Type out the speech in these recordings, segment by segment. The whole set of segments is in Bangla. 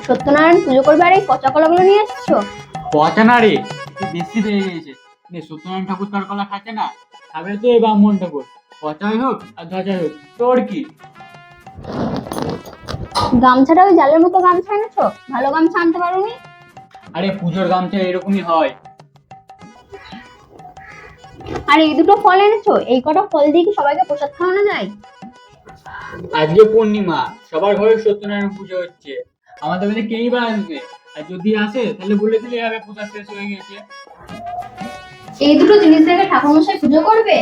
সত্যনারায়ণ পুজো করবে আর এই পচা কলাগুলো নিয়ে এসছো? পচা না রে, একটু বেশি হয়ে গেছে। সত্যনারায়ণ ঠাকুর তার কলা খাচ্ছে না, খাবে তো এই ব্রাহ্মণ ঠাকুর। পচাই হোক আর ধ্বজাই হোক, তোর কি? গামছাটা ওই জালের মতো গামছা এনেছো, ভালো গামছা আনতে পারোনি? আরে পুজোর গামছা এরকমই হয়। আর এই দুটো ফল এনেছো, এই কটা ফল দিয়ে কি সবাইকে প্রসাদ খাওয়ানো যায়? আজকে পূর্ণিমা, সবার ঘরে সত্যনারায়ণ পুজো হচ্ছে, আমাদের বাড়িতে কেই বা আসবে? আর যদি আসে তাহলে বলে দিলে হবে পূজা শেষ হয়ে গেছে। এই দুটো জিনিস দেখে ঠাকুরমশাই পুজো করবে?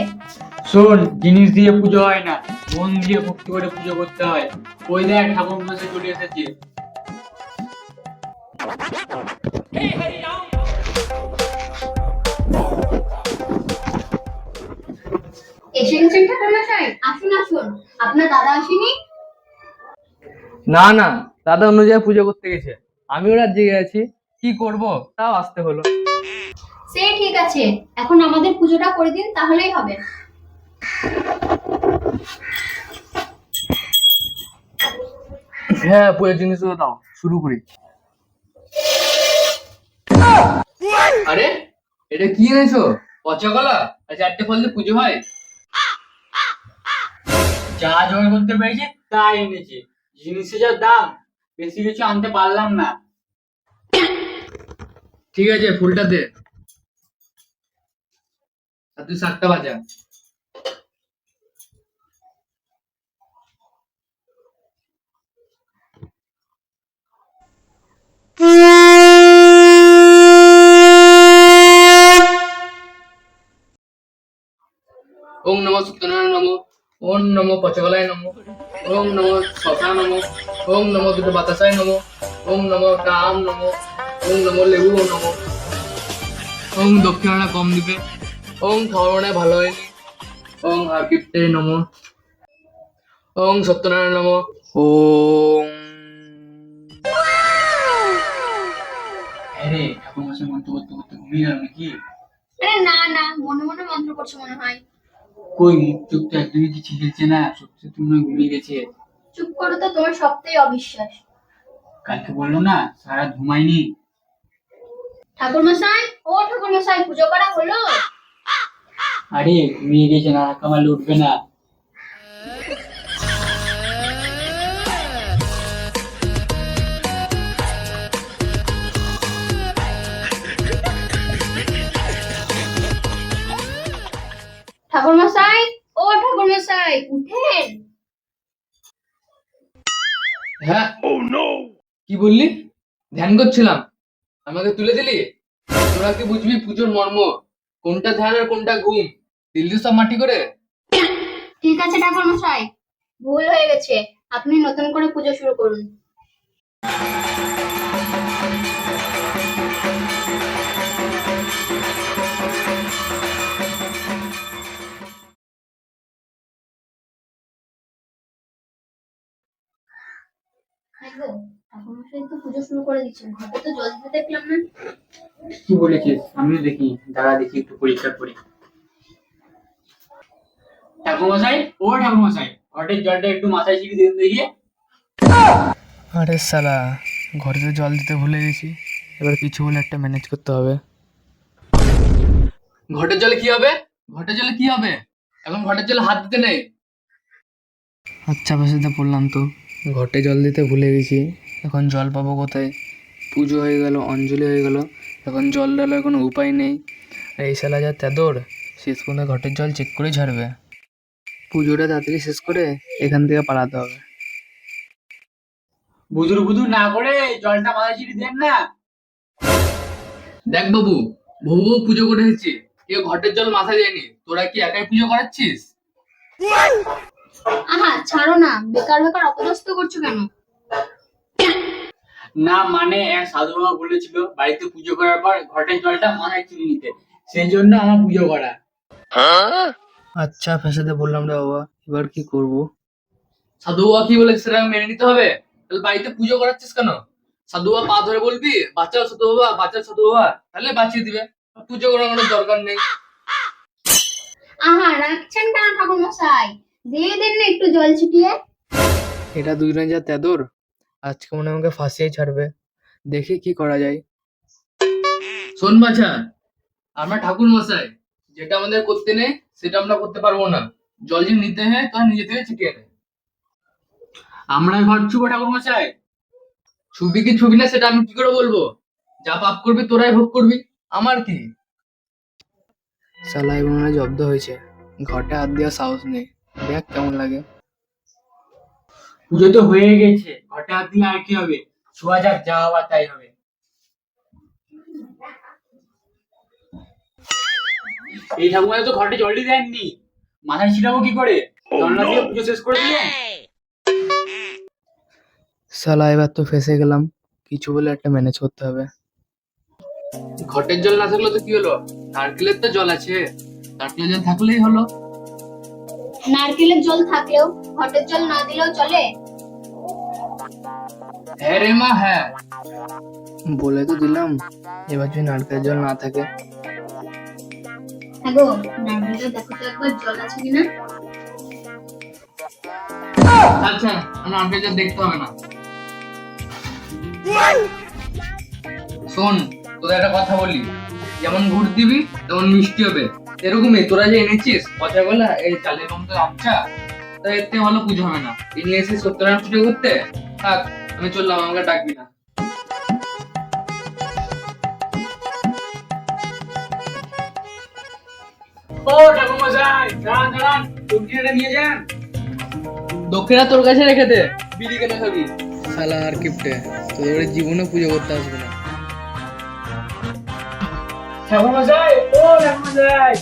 শোন, জিনিস দিয়ে পুজো হয় না, মন দিয়ে ভক্তি করে পুজো করতে হয়। ওই দেখ ঠাকুর মশাই চলে এসেছে। এসে গেছেন ঠাকুরমশাই, আসুন আসুন। আপনার দাদা আসেনি? না না, দাদা অন্য জায়গায় পুজো করতে গেছে। আমি ওরা জেগে আছি, কি করব, তাও আসতে হলো। সে ঠিক আছে, এখন আমাদের পুজোটা করে দিন, তাহলেই হবে। হ্যাঁ, পুজোর জিনিসগুলো দাও, শুরু করি। আরে, এটা কি এনেছো? পচা কলা আর 4টে ফল দিয়ে পুজো হয়? যা জোগাড় করতে পেরেছি তাই এনেছি, জিনিসের যা দাম, বেশি কিছু আনতে পারলাম না। ঠিক আছে, ফুলটা দে। আর তুই 7টা বাজা। ওম নমঃ সত্যনারায়ণ নমঃ। ওম নমঃ পচকলায় নমঃ। ওম নমঃ শশা নমঃ। ওম নমঃ দুটো বাতাসায় নমঃ। ওম নমঃ আম নমঃ। ওম নমঃ লেবু নমঃ। ওম দক্ষিণাটা কম দিবে। ওম খাওয়ানো ভালো হয়নি। ওম হারকিপ্তে নমঃ। ওম সত্যনারায়ণ নমঃ। ওম আরে ঠাকুর মশাই মন্ত্র করতে করতে ঘুমিয়ে গেল নাকি? আরে না না, মনে মনে মন্ত্র করছো মনে হয়। কই, মুখ চোখ তো একদমই কিছু খেলছে না, সত্যি তুমি ঘুমিয়ে গেছে। চুপ করো তো, তোমার সবটাই অবিশ্বাস। কালকে বললো না সারা ঘুমায়নি। ঠাকুরমশাই, ও ঠাকুরমশাই, পুজো করা হলো? আরে ঘুমিয়ে গেছে, না কামালে উঠবে না। ঠাকুরমশাই, ও ঠাকুরমশাই, উঠেন। হ্যাঁ। কি বললি? ধ্যান করছিলাম, আমাকে তুলে দিলি? তোরা কি বুঝবি পুজোর মর্ম? কোনটা ধ্যান আর কোনটা ঘুম? দিল্লি সব মাটি করে। ঠিক আছে ঠাকুরমশাই, ভুল হয়ে গেছে, আপনি নতুন করে পুজো শুরু করুন। দেখো, ঠাকুরমশাই তো পুজো শুরু করে দিচ্ছেন, ঘরে তো জল দিতে দেখলাম না। কি বলেছিস? আমিও দেখি, দাঁড়া দেখি একটু পরীক্ষা করি। ঠাকুর মশাই, ও ঠাকুর মশাই, ঘটের জলটা একটু মাথায় ছিটিয়ে দিন দেখি। আরে সালা, ঘরে তো জল দিতে ভুলে গেছি। এবার কিছু হলে একটা ম্যানেজ করতে হবে। ঘটের জলে কি হবে? ঘটের জলে কি হবে? এখন ঘটের জলে হাত দিতে নেই। আচ্ছা, বেশিতে পড়লাম তো। ঘটে জল দিতে ভুলে গেছি, এখন জল পাবো কোথায়? পুজো হয়ে গেল, অঞ্জলি হয়ে গেল, এখন জল ঢালার কোনো উপায় নেই। আর এই শালা যা তেদর, শেষ পর্যন্ত ঘটের জল চেক করে ঝাড়বে। পুজোটা তাড়াতাড়ি শেষ করে এখান থেকে পালাতে হবে। বুদুর বুদুর না করে জলটা মাথায় ছিটিয়ে দেন না। দেখ বাবু, বহু বহু পুজো করে এসেছি, কেউ ঘটের জল মাথায় দেয়নি। তোরা কি একাই পুজো করাচ্ছিস? আহা ছাড়ো না, বেকার বেকার অপদস্থ করছো কেন? না মানে এক সাধু বাবা বলেছিল বাড়িতে পুজো করার পর ঘটের জলটা মাথায় ছিটিয়ে নিতে, সেই জন্য আমার পুজো করা। আচ্ছা, ফেসাতে বললাম রে বাবা, এবার কি করব? সাধু বাবা কি বলেছে সেটা মেনে নিতে হবে। তাহলে বাড়িতে পুজো করাচ্ছিস কেন? সাধু বাবা পা ধরে বলবি বাঁচাও সাধু বাবা, বাঁচাও সাধু বাবা, তাহলে বাঁচিয়ে দিবে। পুজো করার কোনো দরকার নেই। আহা রাখছেন কেন ঠাকুরমশাই, দিয়ে দিন না একটু জল ছিটিয়ে। এটা দুজনে যা তেদর, আজকে মনে হয় আমাকে ফাঁসিয়েই ছাড়বে। দেখি কি করা যায়। শোন বাছা, আমরা ঠাকুর মশাই, যেটা আমাদের করতে নেই সেটা আমরা করতে পারবো না। জল যদি নিতে হয় তাহলে নিজে থেকে ছিটিয়ে নেয়। আমরা ঘর ছুবো ঠাকুর মশাই। ছবি কি ছবি না সেটা আমি কি করে বলবো? যা পাপ করবি তোরাই ভোগ করবি, আমার কি। শালা মনে হয় জব্দ হয়েছে, ঘরটা হাত দেওয়ার সাহস নেই। দেখ কেমন লাগে। পুজো তো হয়ে গেছে, ঘরটা হাত দিলে আর কি হবে? ছোঁয়া যাক, যা হওয়ার তাই হবে। এই ঠাকুমা তো ঘরটা জলই দেননি, মাথায় ছিটাবো কি করে? জল না দিয়ে পুজো শেষ করে দিলে। শালা এবার তো ফেসে গেলাম, কিছু বলে একটা ম্যানেজ করতে হবে। ঘটের জল না থাকলে তো কি হলো, নারকেলের তো জল আছে, নারকেলের জল থাকলেই হলো। নারকেলের জল থাকলেও ঘটের জল না দিলেও চলে? হ্যাঁ রে মা, হ্যাঁ। বলে তো দিলাম, এবার যদি নারকেলের জল না থাকে। হ্যাঁ গো, নারকেলটা দেখো তো একবার জল আছে কিনা। আচ্ছা, নারকেলের জল দেখতে হবে না। শোন, তোদের একটা কথা বলি, যেমন গুড় দিবি তেমন মিষ্টি হবে। এরকমই তোরা যে এনেছিস কথা বলা এই চালের মতো আচ্ছা, তা এর থেকে ভালো পুজো হবে না। এই নিয়ে এসে সত্যনারায়ণ পুজো করতে। থাক, আমি চললাম, আমাকে ডাকবি না। ও ঠাকুর মশাই, দাঁড়ান দাঁড়ান, দক্ষিণাটা নিয়ে যান। দক্ষিণা তোর কাছে রেখে দে, বিড়ি কেন খাবি? শালা আর কিপটে, তোদের জীবনে পুজো করতে আসবে না। ঠাকুর মশাই, ও ঠাকুর মশাই,